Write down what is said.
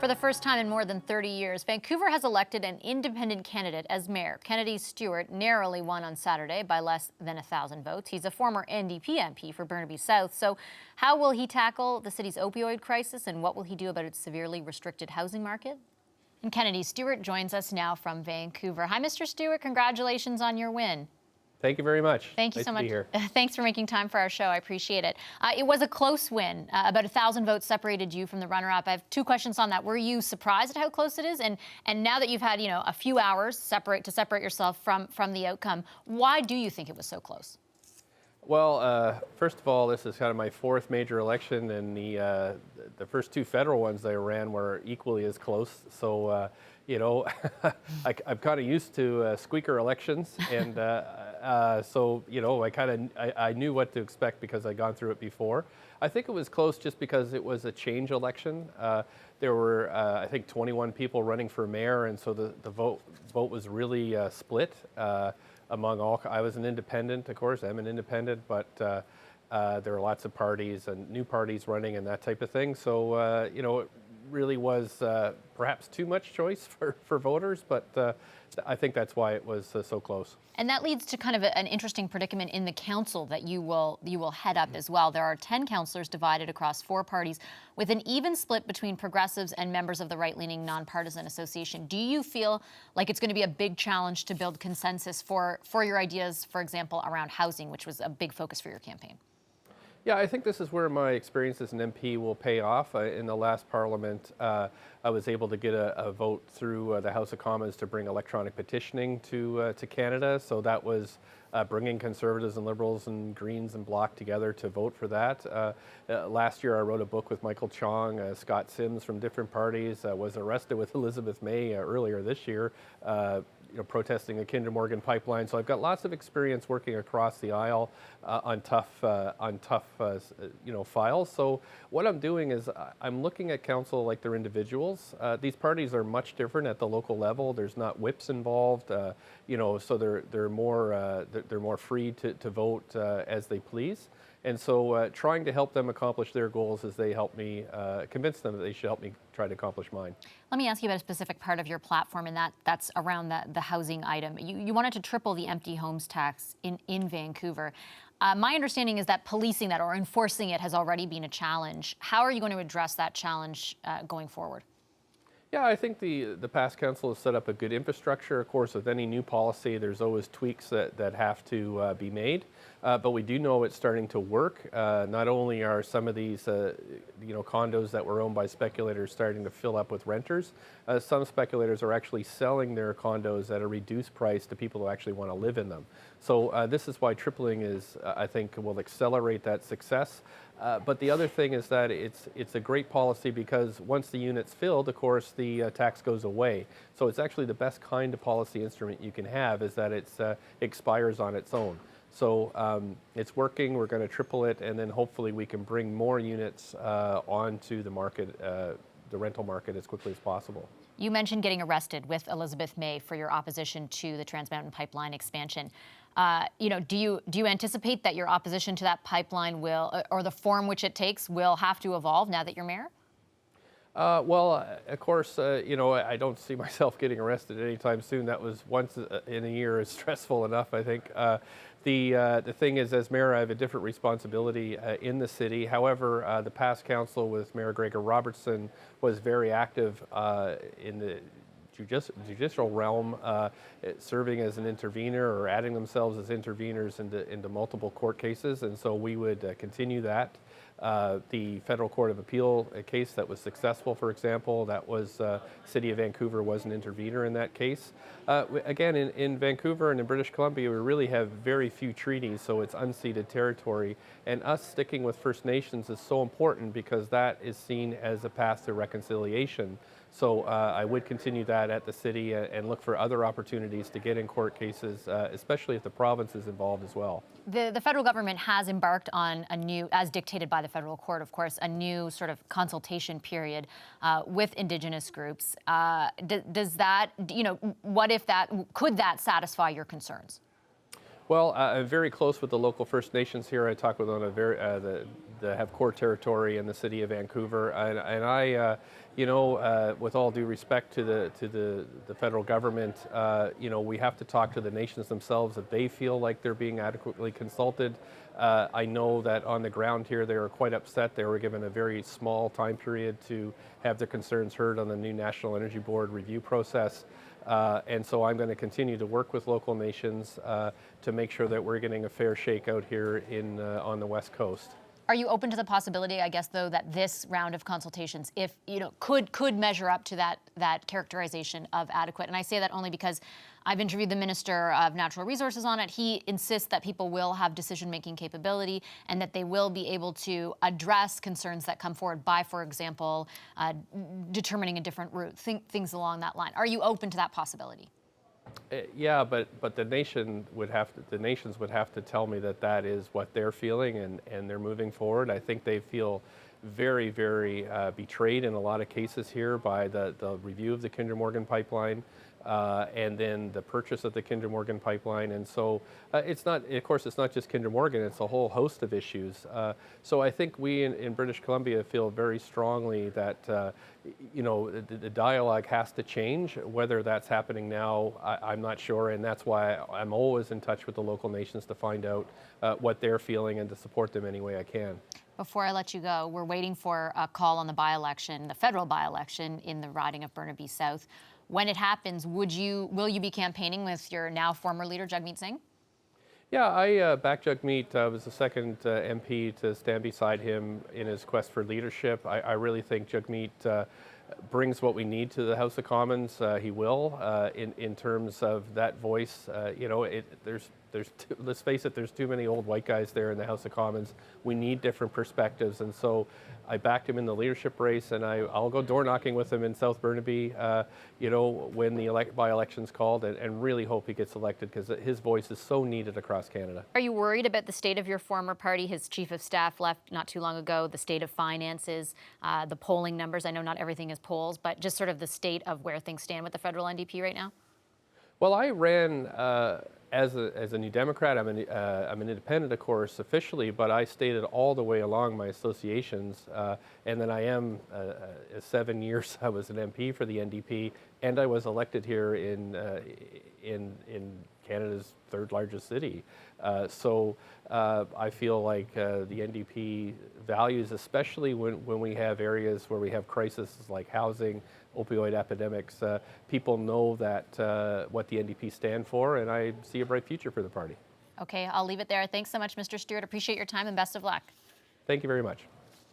For the first time in more than 30 years, Vancouver has elected an independent candidate as mayor. Kennedy Stewart narrowly won on Saturday by less than 1,000 votes. He's a former NDP MP for Burnaby South. So how will he tackle the city's opioid crisis, and what will he do about its severely restricted housing market? And Kennedy Stewart joins us now from Vancouver. Hi, Mr. Stewart. Congratulations on your win. Thank you very much. Thank you nice so much. To be here. Thanks for making time for our show. I appreciate it. It was a close win. About 1,000 votes separated you from the runner-up. I have two questions on that. Were you surprised at how close it is? And now that you've had, a few hours to separate yourself from the outcome, why do you think it was so close? Well, first of all, this is kind of my fourth major election, and the first two federal ones I ran were equally as close. So, I'm kind of used to squeaker elections, and I knew what to expect because I'd gone through it before. I think it was close just because it was a change election. There were, I think, 21 people running for mayor, and so the vote was really split among all. I was an independent, of course. I'm an independent, but there are lots of parties and new parties running and that type of thing. So, it really was perhaps too much choice for voters, but I think that's why it was so close. And that leads to kind of an interesting predicament in the council that you will head up as well. There are 10 councillors divided across 4 parties with an even split between progressives and members of the right-leaning nonpartisan association. Do you feel like it's going to be a big challenge to build consensus for your ideas, for example, around housing, which was a big focus for your campaign? Yeah, I think this is where my experience as an MP will pay off. In the last Parliament, I was able to get a vote through the House of Commons to bring electronic petitioning to Canada. So that was bringing Conservatives and Liberals and Greens and Bloc together to vote for that. Last year, I wrote a book with Michael Chong, Scott Sims from different parties, was arrested with Elizabeth May earlier this year, protesting the Kinder Morgan pipeline. So I've got lots of experience working across the aisle on tough files. So what I'm doing is I'm looking at council like they're individuals. These parties are much different at the local level. There's not whips involved, so they're more free to vote as they please. And so trying to help them accomplish their goals as they help me convince them that they should help me try to accomplish mine. Let me ask you about a specific part of your platform, and that's around the housing item. You wanted to triple the empty homes tax in Vancouver. My understanding is that policing that or enforcing it has already been a challenge. How are you going to address that challenge going forward? Yeah, I think the past council has set up a good infrastructure. Of course, with any new policy, there's always tweaks that have to be made. But we do know it's starting to work. Not only are some of these, condos that were owned by speculators starting to fill up with renters, some speculators are actually selling their condos at a reduced price to people who actually want to live in them. So this is why tripling is, I think, will accelerate that success. But the other thing is that it's a great policy because once the unit's filled, of course, the tax goes away. So it's actually the best kind of policy instrument you can have is that it expires on its own. So it's working. We're going to triple it, and then hopefully we can bring more units onto the market, the rental market, as quickly as possible. You mentioned getting arrested with Elizabeth May for your opposition to the Trans Mountain Pipeline expansion. Do you anticipate that your opposition to that pipeline will, or the form which it takes, will have to evolve now that you're mayor? Well, of course, I don't see myself getting arrested anytime soon. That was once in a year is stressful enough, I think. The thing is, as mayor, I have a different responsibility in the city. However, the past council with Mayor Gregor Robertson was very active in the judicial realm, serving as an intervener or adding themselves as interveners into multiple court cases, and so we would continue that. The Federal Court of Appeal case that was successful, for example, that was City of Vancouver was an intervener in that case. Again, in Vancouver and in British Columbia, we really have very few treaties, so it's unceded territory. And us sticking with First Nations is so important because that is seen as a path to reconciliation. So I would continue that at the city and look for other opportunities to get in court cases, especially if the province is involved as well. The federal government has embarked on a new, as dictated by the federal court, of course, a new sort of consultation period with Indigenous groups. Does that, what if could that satisfy your concerns? Well, I'm very close with the local First Nations here. I talk with them that have core territory in the city of Vancouver, and I, with all due respect to the federal government, we have to talk to the nations themselves if they feel like they're being adequately consulted. I know that on the ground here they were quite upset. They were given a very small time period to have their concerns heard on the new National Energy Board review process. And so I'm going to continue to work with local nations to make sure that we're getting a fair shake out here on the West Coast. Are you open to the possibility, I guess, though, that this round of consultations, if could measure up to that characterization of adequate? And I say that only because I've interviewed the Minister of Natural Resources on it. He insists that people will have decision-making capability and that they will be able to address concerns that come forward by, for example, determining a different route, things along that line. Are you open to that possibility? Yeah, but the nations would have to tell me that is what they're feeling and they're moving forward. I think they feel very, very betrayed in a lot of cases here by the review of the Kinder Morgan pipeline and then the purchase of the Kinder Morgan pipeline. And so it's not just Kinder Morgan, it's a whole host of issues. So I think we in British Columbia feel very strongly that the dialogue has to change. Whether that's happening now, I'm not sure, and that's why I'm always in touch with the local nations to find out what they're feeling and to support them any way I can. Before I let you go, we're waiting for a call on the by-election, the federal by-election in the riding of Burnaby South. When it happens, will you be campaigning with your now former leader, Jagmeet Singh? Yeah, I backed Jagmeet. I was the second MP to stand beside him in his quest for leadership. I really think Jagmeet brings what we need to the House of Commons. He will, in terms of that voice. Let's face it, there's too many old white guys there in the House of Commons. We need different perspectives, and so I backed him in the leadership race, and I'll go door knocking with him in South Burnaby, when the by-election's called, and really hope he gets elected because his voice is so needed across Canada. Are you worried about the state of your former party? His chief of staff left not too long ago, the state of finances, the polling numbers. I know not everything is polls, but just sort of the state of where things stand with the federal NDP right now? Well, I ran as a New Democrat. I'm an independent, of course, officially, but I stayed all the way along my associations. And then I am 7 years. I was an MP for the NDP, and I was elected here in Canada's third largest city. So I feel like the NDP values, especially when we have areas where we have crises like housing, opioid epidemics, people know that what the NDP stand for, and I see a bright future for the party. Okay, I'll leave it there. Thanks so much, Mr. Stewart. Appreciate your time and best of luck. Thank you very much.